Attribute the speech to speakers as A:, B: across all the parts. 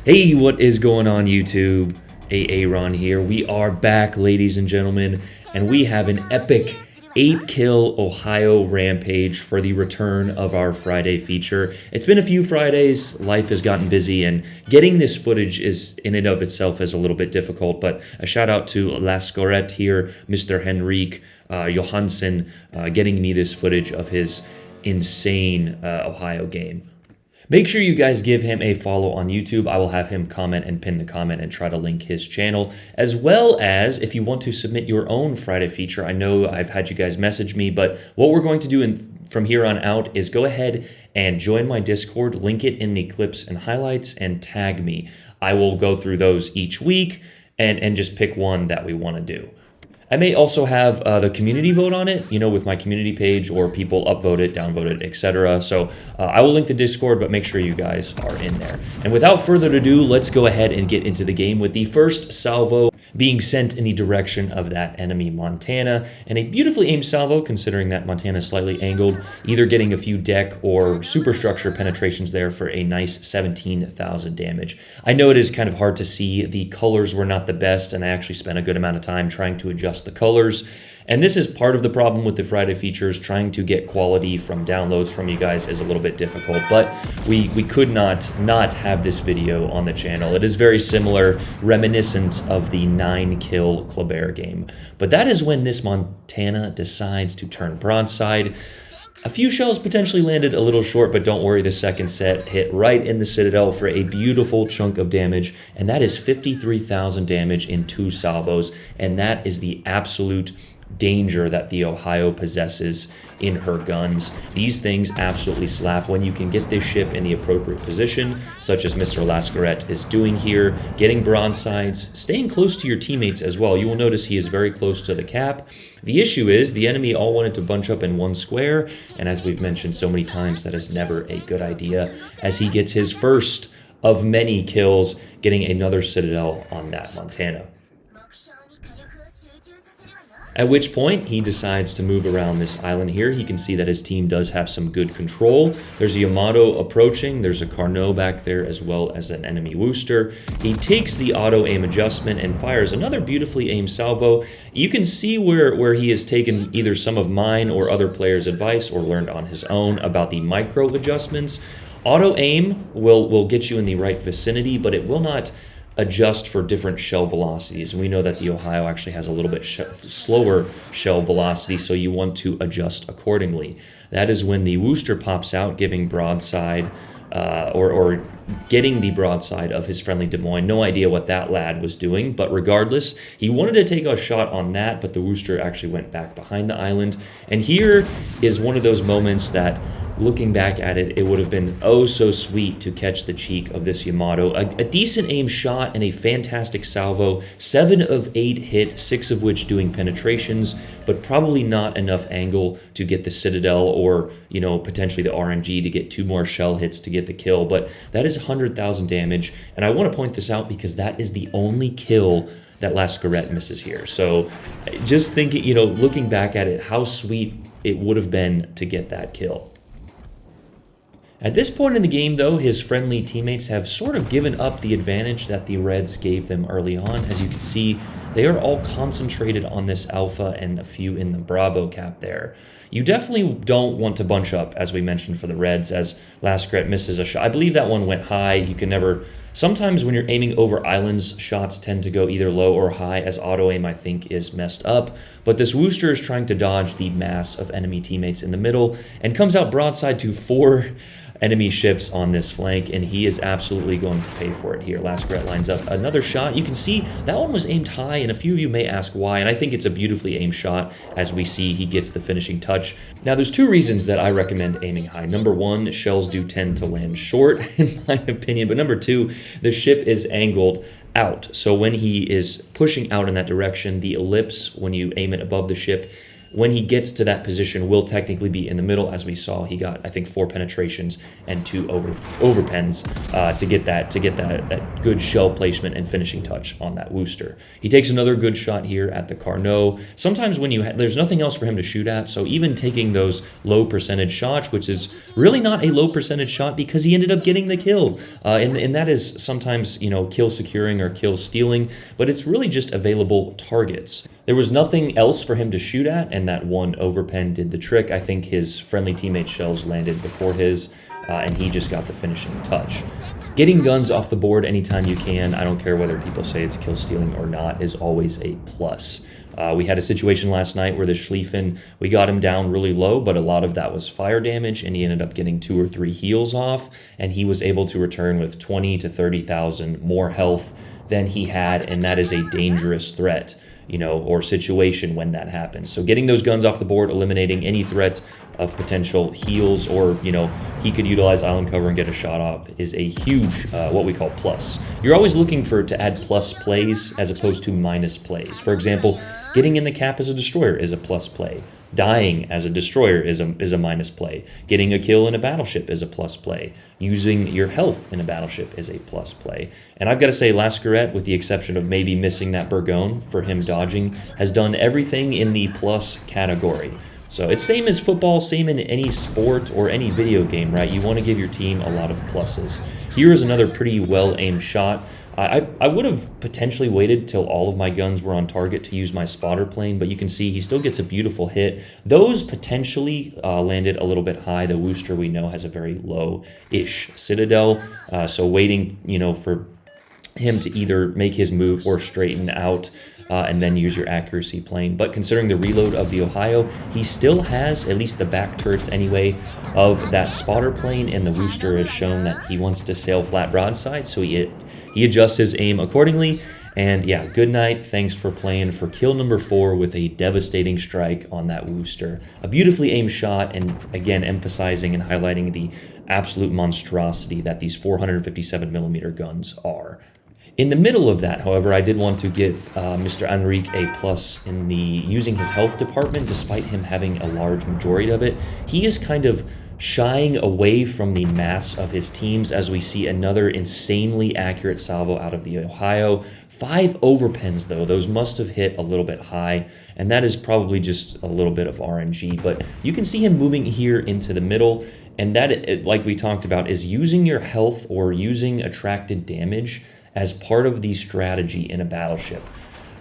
A: Hey, what is going on YouTube? Aaron here. We are back, ladies and gentlemen, and we have an epic 8-kill Ohio Rampage for the return of our Friday feature. It's been a few Fridays, life has gotten busy, and getting this footage is in and of itself is a little bit difficult, but a shout out to Lascorette here, Mr. Henrik Johansson, getting me this footage of his insane Ohio game. Make sure you guys give him a follow on YouTube. I will have him comment and pin the comment and try to link his channel, as well as if you want to submit your own Friday feature. I know I've had you guys message me, but what we're going to do from here on out is go ahead and join my Discord, link it in the clips and highlights, and tag me. I will go through those each week and just pick one that we want to do. I may also have the community vote on it, you know, with my community page, or people upvote it, downvote it, etc. So I will link the Discord, but make sure you guys are in there. And without further ado, let's go ahead and get into the game with the first salvo being sent in the direction of that enemy Montana. And a beautifully aimed salvo, considering that Montana is slightly angled, either getting a few deck or superstructure penetrations there for a nice 17,000 damage. I know it is kind of hard to see. The colors were not the best, and I actually spent a good amount of time trying to adjust the colors. And this is part of the problem with the Friday features. Trying to get quality from downloads from you guys is a little bit difficult, but we could not have this video on the channel. It is very similar, reminiscent of the 9-kill Kleber game. But that is when this Montana decides to turn broadside. A few shells potentially landed a little short, but don't worry, the second set hit right in the Citadel for a beautiful chunk of damage, and that is 53,000 damage in 2 salvos, and that is the absolute danger that the Ohio possesses in her guns. These things absolutely slap when you can get this ship in the appropriate position, such as Mr. Lascorette is doing here, getting broadsides, staying close to your teammates as well. You will notice he is very close to the cap. The issue is the enemy all wanted to bunch up in one square, and as we've mentioned so many times, that is never a good idea, as he gets his first of many kills, getting another Citadel on that Montana. At which point, he decides to move around this island here. He can see that his team does have some good control. There's a Yamato approaching. There's a Carnot back there, as well as an enemy Worcester. He takes the auto-aim adjustment and fires another beautifully aimed salvo. You can see where he has taken either some of mine or other players' advice, or learned on his own about the micro adjustments. Auto-aim will get you in the right vicinity, but it will not adjust for different shell velocities. We know that the Ohio actually has a little bit slower shell velocity, so you want to adjust accordingly. That is when the Worcester pops out, giving broadside, or getting the broadside of his friendly Des Moines. No idea what that lad was doing, but regardless, he wanted to take a shot on that, but the Worcester actually went back behind the island. And here is one of those moments that, looking back at it, it would have been oh so sweet to catch the cheek of this Yamato. A decent aim shot and a fantastic salvo. 7 of 8 hit, 6 of which doing penetrations, but probably not enough angle to get the Citadel, or, you know, potentially the RNG to get 2 more shell hits to get the kill. But that is 100,000 damage, and I want to point this out because that is the only kill that Lascorette misses here. So just thinking, you know, looking back at it, how sweet it would have been to get that kill. At this point in the game, though, his friendly teammates have sort of given up the advantage that the Reds gave them early on. As you can see, they are all concentrated on this Alpha and a few in the Bravo cap there. You definitely don't want to bunch up, as we mentioned, for the Reds, as Lascorette misses a shot. I believe that one went high. You can never... Sometimes when you're aiming over islands, shots tend to go either low or high, as auto-aim, I think, is messed up. But this Worcester is trying to dodge the mass of enemy teammates in the middle and comes out broadside to 4 enemy ships on this flank, and he is absolutely going to pay for it here. Lascorette lines up another shot. You can see that one was aimed high, and a few of you may ask why, and I think it's a beautifully aimed shot. As we see, he gets the finishing touch. Now, there's 2 reasons that I recommend aiming high. Number 1, shells do tend to land short, in my opinion, but number 2, the ship is angled out. So when he is pushing out in that direction, the ellipse, when you aim it above the ship, when he gets to that position, will technically be in the middle. As we saw, he got, I think, 4 penetrations and 2 overpens to get that good shell placement and finishing touch on that Worcester. He takes another good shot here at the Carnot. Sometimes when there's nothing else for him to shoot at, so even taking those low percentage shots, which is really not a low percentage shot because he ended up getting the kill, and that is sometimes, you know, kill securing or kill stealing, but it's really just available targets. There was nothing else for him to shoot at, and that one overpen did the trick. I think his friendly teammate shells landed before his, and he just got the finishing touch. Getting guns off the board anytime you can, I don't care whether people say it's kill stealing or not, is always a plus. We had a situation last night where the Schlieffen, we got him down really low, but a lot of that was fire damage, and he ended up getting 2 or 3 heals off, and he was able to return with 20 to 30,000 more health than he had, and that is a dangerous threat, you know, or situation when that happens. So getting those guns off the board, eliminating any threat of potential heals, or, you know, he could utilize island cover and get a shot off, is a huge, what we call plus. You're always looking to add plus plays as opposed to minus plays. For example, getting in the cap as a destroyer is a plus play. Dying as a destroyer is a minus play. Getting a kill in a battleship is a plus play. Using your health in a battleship is a plus play. And I've got to say, Lascarette, with the exception of maybe missing that Bourgogne for him dodging, has done everything in the plus category. So it's same as football, same in any sport or any video game, right? You want to give your team a lot of pluses. Here is another pretty well-aimed shot. I would have potentially waited till all of my guns were on target to use my spotter plane, but you can see he still gets a beautiful hit. Those potentially landed a little bit high. The Worcester, we know, has a very low-ish citadel, so waiting, you know, for him to either make his move or straighten out and then use your accuracy plane. But considering the reload of the Ohio, he still has at least the back turrets anyway of that spotter plane, and the Worcester has shown that he wants to sail flat broadside, so he adjusts his aim accordingly. And yeah, good night. Thanks for playing for kill number 4 with a devastating strike on that Worcester. A beautifully aimed shot, and again, emphasizing and highlighting the absolute monstrosity that these 457mm guns are. In the middle of that, however, I did want to give Mr. Enrique a plus in the using his health department, despite him having a large majority of it. He is kind of shying away from the mass of his teams as we see another insanely accurate salvo out of the Ohio. 5 overpens, though. Those must have hit a little bit high, and that is probably just a little bit of RNG, but you can see him moving here into the middle, and that, like we talked about, is using your health or using attracted damage as part of the strategy in a battleship.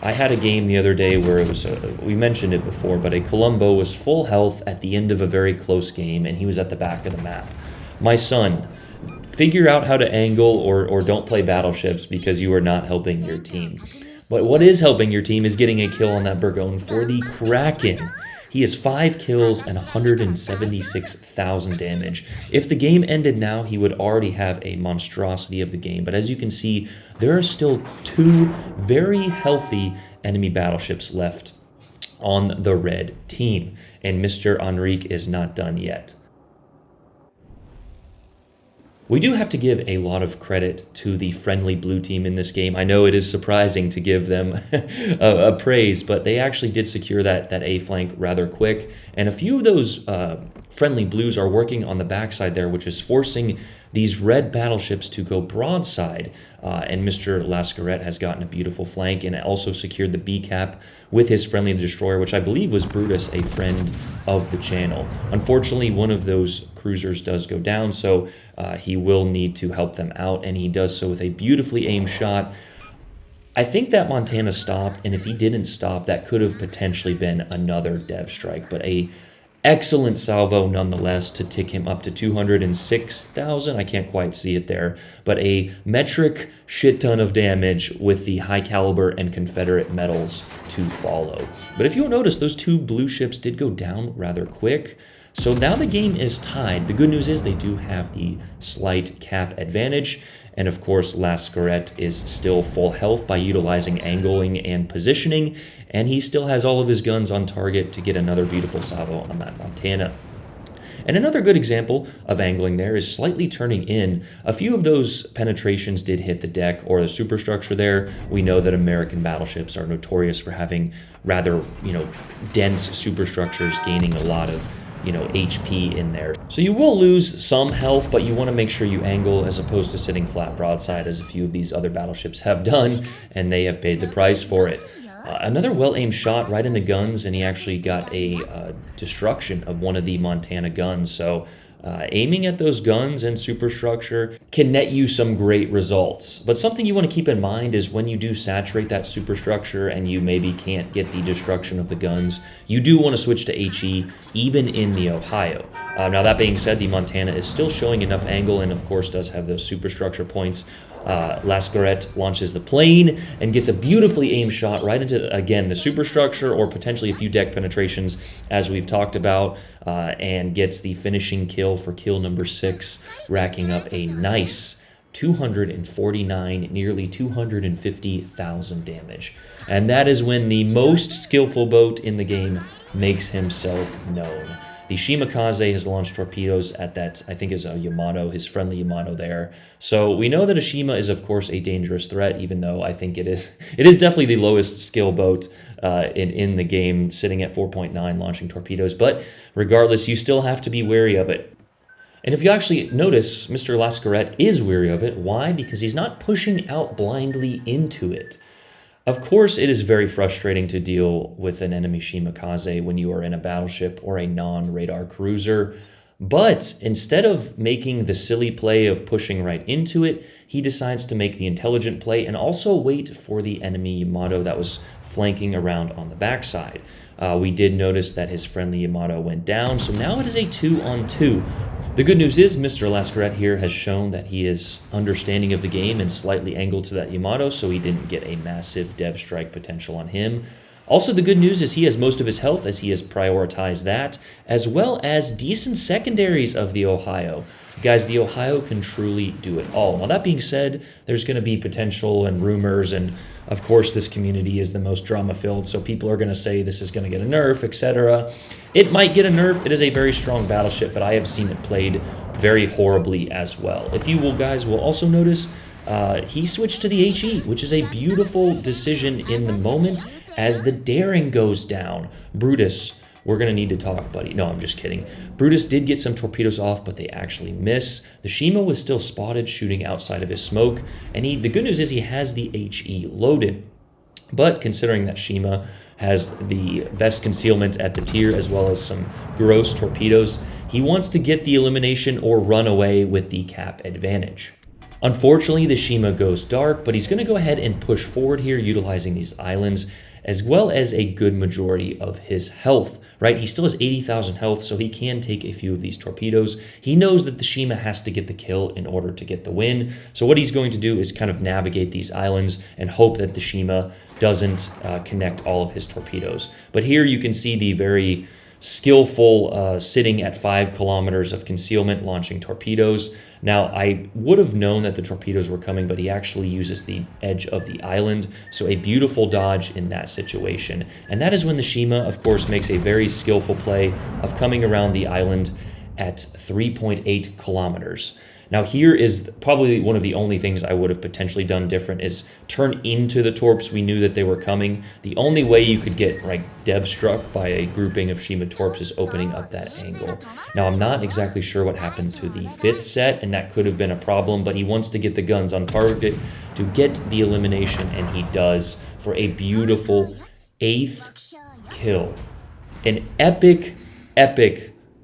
A: I had a game the other day where it was, we mentioned it before, but a Colombo was full health at the end of a very close game, and he was at the back of the map. My son, figure out how to angle or don't play battleships because you are not helping your team. But what is helping your team is getting a kill on that Bourgogne for the Kraken. He has 5 kills and 176,000 damage. If the game ended now, he would already have a monstrosity of the game. But as you can see, there are still 2 very healthy enemy battleships left on the red team. And Mr. Enrique is not done yet. We do have to give a lot of credit to the friendly blue team in this game. I know it is surprising to give them a praise, but they actually did secure that A flank rather quick. And a few of those friendly blues are working on the backside there, which is forcing these red battleships to go broadside. And Mr. Lascarette has gotten a beautiful flank and also secured the B cap with his friendly destroyer, which I believe was Brutus, a friend of the channel. Unfortunately, one of those cruisers does go down, so he will need to help them out, and he does so with a beautifully aimed shot. I think that Montana stopped, and if he didn't stop, that could have potentially been another dev strike, but a excellent salvo nonetheless to tick him up to 206,000. I can't quite see it there, but a metric shit ton of damage with the high caliber and Confederate medals to follow. But if you'll notice, those 2 blue ships did go down rather quick. So now the game is tied. The good news is they do have the slight cap advantage. And of course, Lascarette is still full health by utilizing angling and positioning. And he still has all of his guns on target to get another beautiful salvo on that Montana. And another good example of angling there is slightly turning in. A few of those penetrations did hit the deck or the superstructure there. We know that American battleships are notorious for having rather, dense superstructures, gaining a lot of HP in there. So you will lose some health, but you want to make sure you angle as opposed to sitting flat broadside as a few of these other battleships have done, and they have paid the price for it. Another well-aimed shot right in the guns, and he actually got a destruction of one of the Montana guns. So aiming at those guns and superstructure can net you some great results. But something you want to keep in mind is when you do saturate that superstructure and you maybe can't get the destruction of the guns, you do want to switch to HE, even in the Ohio. Now that being said, the Montana is still showing enough angle and of course does have those superstructure points. Lascaret launches the plane and gets a beautifully aimed shot right into, again, the superstructure or potentially a few deck penetrations, as we've talked about, and gets the finishing kill for kill number 6, racking up a nice 249, nearly 250,000 damage. And that is when the most skillful boat in the game makes himself known. The Shimakaze has launched torpedoes at that, I think is a Yamato, his friendly Yamato there. So we know that a Shima is, of course, a dangerous threat, even though I think it is definitely the lowest skill boat in the game, sitting at 4.9, launching torpedoes. But regardless, you still have to be wary of it. And if you actually notice, Mr. Lascaret is wary of it. Why? Because he's not pushing out blindly into it. Of course, it is very frustrating to deal with an enemy Shimakaze when you are in a battleship or a non-radar cruiser, but instead of making the silly play of pushing right into it, he decides to make the intelligent play and also wait for the enemy Yamato that was flanking around on the backside. We did notice that his friendly Yamato went down, so now it is a 2-on-2. The good news is Mr. Lascaret here has shown that he is understanding of the game and slightly angled to that Yamato, so he didn't get a massive dev strike potential on him. Also, the good news is he has most of his health as he has prioritized that, as well as decent secondaries of the Ohio. Guys, the Ohio can truly do it all. Now, that being said, there's going to be potential and rumors, and of course, this community is the most drama-filled, so people are going to say this is going to get a nerf, etc. It might get a nerf. It is a very strong battleship, but I have seen it played very horribly as well. If you guys will also notice, he switched to the HE, which is a beautiful decision in the moment as the daring goes down. Brutus, we're going to need to talk, buddy. No, I'm just kidding. Brutus did get some torpedoes off, but they actually miss. The Shima was still spotted shooting outside of his smoke, and the good news is he has the HE loaded. But considering that Shima has the best concealment at the tier as well as some gross torpedoes, he wants to get the elimination or run away with the cap advantage. Unfortunately, the Shima goes dark, but he's going to go ahead and push forward here utilizing these islands as well as a good majority of his health, right? He still has 80,000 health, so he can take a few of these torpedoes. He knows that the Shima has to get the kill in order to get the win. So what he's going to do is kind of navigate these islands and hope that the Shima doesn't connect all of his torpedoes. But here you can see the very skillful sitting at 5 kilometers of concealment launching torpedoes. Now, I would have known that the torpedoes were coming, but he actually uses the edge of the island, so a beautiful dodge in that situation. And that is when the Shima, of course, makes a very skillful play of coming around the island at 3.8 kilometers. Now here is probably one of the only things I would have potentially done different is turn into the torps. We knew that they were coming. The only way you could get dev struck by a grouping of Shima torps is opening up that angle. Now I'm not exactly sure what happened to the 5th set, and that could have been a problem, but he wants to get the guns on target to get the elimination, and he does for a beautiful 8th kill. An epic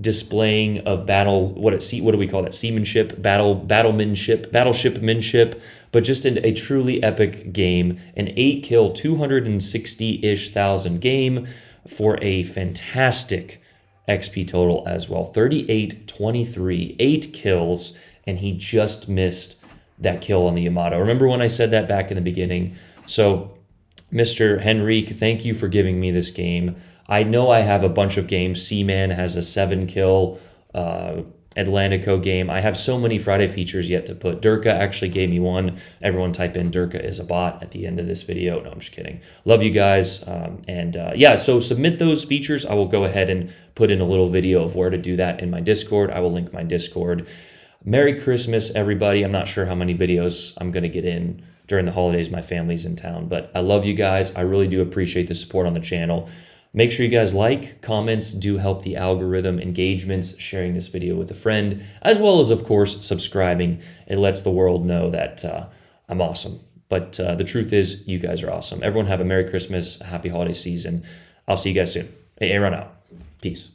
A: displaying of battle, what do we call that? Seamanship, battleshipmanship, but just a truly epic game. An 8-kill, 260-ish thousand game for a fantastic XP total as well. 38-23, 8 kills, and he just missed that kill on the Yamato. Remember when I said that back in the beginning? So, Mr. Henrique, thank you for giving me this game. I know I have a bunch of games. Seaman has a 7-kill. Atlantico game. I have so many Friday features yet to put. Durka actually gave me one. Everyone type in Durka is a bot at the end of this video. No, I'm just kidding. Love you guys. Yeah, so submit those features. I will go ahead and put in a little video of where to do that in my Discord. I will link my Discord. Merry Christmas, everybody. I'm not sure how many videos I'm going to get in during the holidays. My family's in town, but I love you guys. I really do appreciate the support on the channel. Make sure you guys like, comments do help the algorithm, engagements, sharing this video with a friend, as well as, of course, subscribing. It lets the world know that I'm awesome. But the truth is, you guys are awesome. Everyone have a Merry Christmas, a happy holiday season. I'll see you guys soon. Hey, Aaron out. Peace.